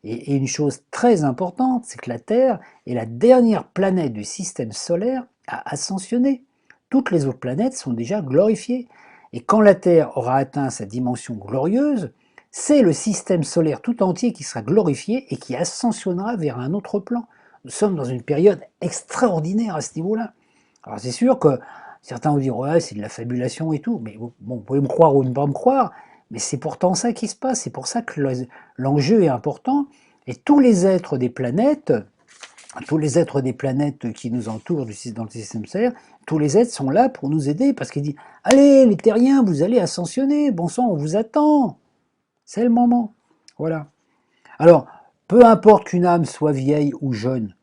Et une chose très importante, c'est que la Terre est la dernière planète du système solaire à ascensionner. Toutes les autres planètes sont déjà glorifiées. Et quand la Terre aura atteint sa dimension glorieuse, c'est le système solaire tout entier qui sera glorifié et qui ascensionnera vers un autre plan. Nous sommes dans une période extraordinaire à ce niveau-là. Alors c'est sûr que certains vont dire ouais, c'est de la fabulation et tout, mais bon, vous pouvez me croire ou ne pas me croire, mais c'est pourtant ça qui se passe, c'est pour ça que l'enjeu est important. Et tous les êtres des planètes qui nous entourent dans le système solaire, tous les êtres sont là pour nous aider, parce qu'ils disent « Allez, les terriens, vous allez ascensionner, bon sang, on vous attend !» C'est le moment. Voilà. Alors, peu importe qu'une âme soit vieille ou jeune,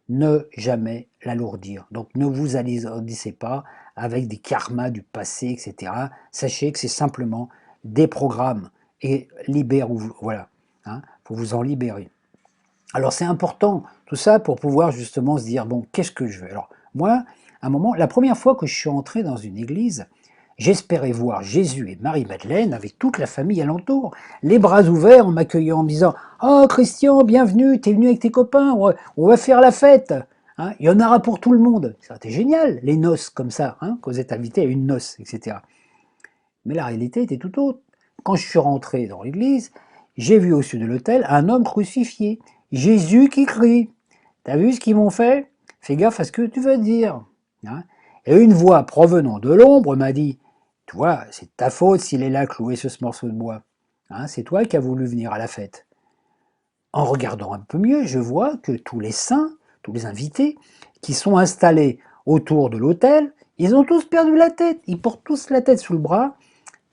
ne jamais l'alourdir. Donc ne vous alourdissez pas avec des karmas du passé, etc. Sachez que c'est simplement des programmes et libère-vous. Voilà, hein, faut vous en libérer. Alors c'est important tout ça pour pouvoir justement se dire bon, qu'est-ce que je veux? Alors moi, à un moment, la première fois que je suis entré dans une église, j'espérais voir Jésus et Marie-Madeleine avec toute la famille alentour, les bras ouverts en m'accueillant en me disant « Oh Christian, bienvenue, t'es venu avec tes copains, on va faire la fête hein, il y en aura pour tout le monde !» C'était génial, les noces comme ça, hein, quand vous êtes invité à une noce, etc. Mais la réalité était tout autre. Quand je suis rentré dans l'église, j'ai vu au-dessus de l'autel un homme crucifié, Jésus qui crie. T'as vu ce qu'ils m'ont fait? Fais gaffe à ce que tu vas dire. Hein. Et une voix provenant de l'ombre m'a dit « Tu vois, c'est ta faute s'il est là cloué sur ce morceau de bois. Hein, c'est toi qui as voulu venir à la fête. » En regardant un peu mieux, je vois que tous les saints, tous les invités, qui sont installés autour de l'autel, ils ont tous perdu la tête. Ils portent tous la tête sous le bras.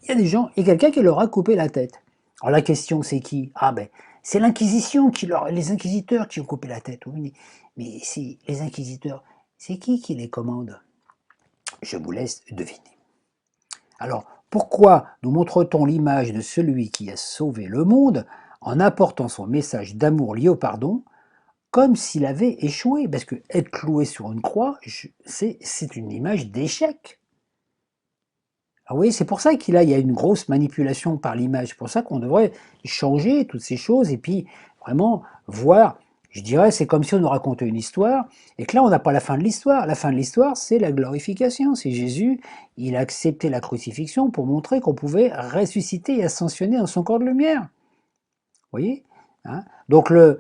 Il y a des gens, et quelqu'un qui leur a coupé la tête. Alors la question c'est qui? Ah ben, c'est l'Inquisition, les inquisiteurs qui ont coupé la tête. Oui, mais si les inquisiteurs, c'est qui les commande? Je vous laisse deviner. Alors, pourquoi nous montre-t-on l'image de celui qui a sauvé le monde en apportant son message d'amour lié au pardon, comme s'il avait échoué? Parce que être cloué sur une croix, c'est une image d'échec. Ah oui, c'est pour ça qu'il y a une grosse manipulation par l'image. C'est pour ça qu'on devrait changer toutes ces choses et puis vraiment voir. Je dirais, c'est comme si on nous racontait une histoire et que là, on n'a pas la fin de l'histoire. La fin de l'histoire, c'est la glorification. C'est Jésus, il a accepté la crucifixion pour montrer qu'on pouvait ressusciter et ascensionner dans son corps de lumière. Vous voyez hein. Donc le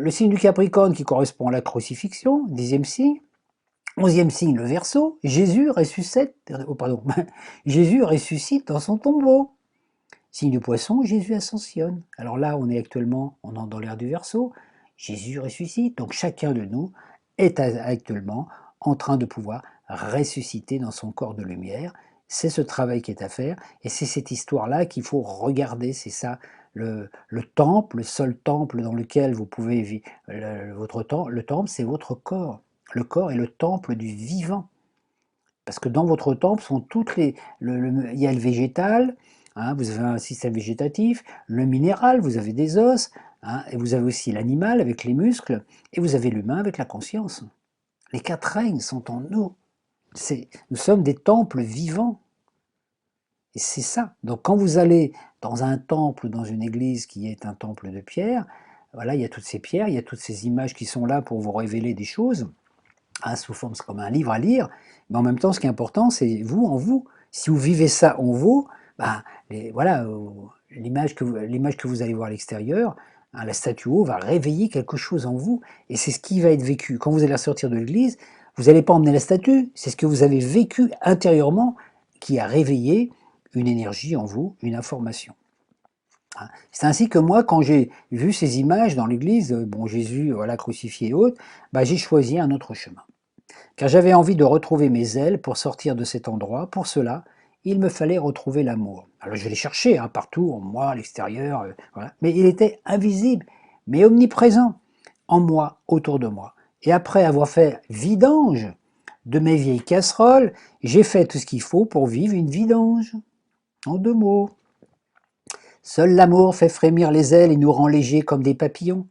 signe du Capricorne qui correspond à la crucifixion, 10e signe. 11e signe, le Verseau, Jésus ressuscite, Jésus ressuscite dans son tombeau. Signe du Poisson, Jésus ascensionne. Alors là, on est actuellement dans l'ère du Verseau, Jésus ressuscite. Donc chacun de nous est actuellement en train de pouvoir ressusciter dans son corps de lumière. C'est ce travail qui est à faire et c'est cette histoire-là qu'il faut regarder. C'est ça, le temple, le seul temple dans lequel vous pouvez vivre. Le temple, c'est votre corps. Le corps est le temple du vivant. Parce que dans votre temple sont toutes les... il y a le végétal, hein, vous avez un système végétatif, le minéral, vous avez des os, hein, et vous avez aussi l'animal avec les muscles, et vous avez l'humain avec la conscience. Les quatre règnes sont en nous. Nous sommes des temples vivants. Et c'est ça. Donc quand vous allez dans un temple, dans une église qui est un temple de pierre, voilà, il y a toutes ces pierres, il y a toutes ces images qui sont là pour vous révéler des choses. Hein, sous forme, c'est comme un livre à lire, mais en même temps, ce qui est important, c'est vous en vous. Si vous vivez ça en vous, ben, voilà, l'image que vous allez voir à l'extérieur, hein, la statuo va réveiller quelque chose en vous, et c'est ce qui va être vécu. Quand vous allez sortir de l'église, vous n'allez pas emmener la statue, c'est ce que vous avez vécu intérieurement qui a réveillé une énergie en vous, une information. C'est ainsi que moi, quand j'ai vu ces images dans l'église, bon, Jésus, voilà, crucifié et autres, bah, j'ai choisi un autre chemin. Car j'avais envie de retrouver mes ailes pour sortir de cet endroit. Pour cela, il me fallait retrouver l'amour. Alors je l'ai cherché hein, partout, en moi, à l'extérieur, voilà. Mais il était invisible, mais omniprésent, en moi, autour de moi. Et après avoir fait vidange de mes vieilles casseroles, j'ai fait tout ce qu'il faut pour vivre une vidange. En 2 mots. Seul l'amour fait frémir les ailes et nous rend légers comme des papillons.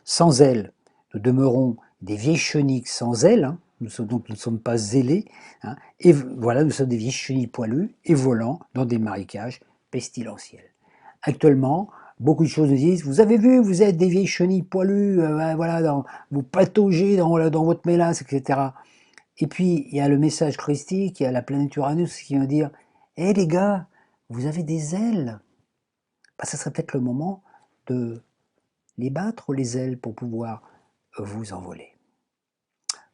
Sans ailes, nous demeurons des vieilles chenilles sans ailes, hein, donc nous ne sommes pas zélés, hein, et voilà, nous sommes des vieilles chenilles poilues et volant dans des marécages pestilentiels. Actuellement, beaucoup de choses nous disent, vous avez vu, vous êtes des vieilles chenilles poilues, voilà, vous pataugez dans votre mélasse, etc. Et puis, il y a le message christique, il y a la planète Uranus qui vient dire, hé les gars, vous avez des ailes. Bah, ça serait peut-être le moment de les battre les ailes pour pouvoir vous envoler.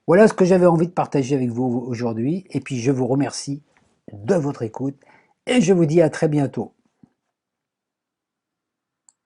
Voilà ce que j'avais envie de partager avec vous aujourd'hui, et puis je vous remercie de votre écoute, et je vous dis à très bientôt.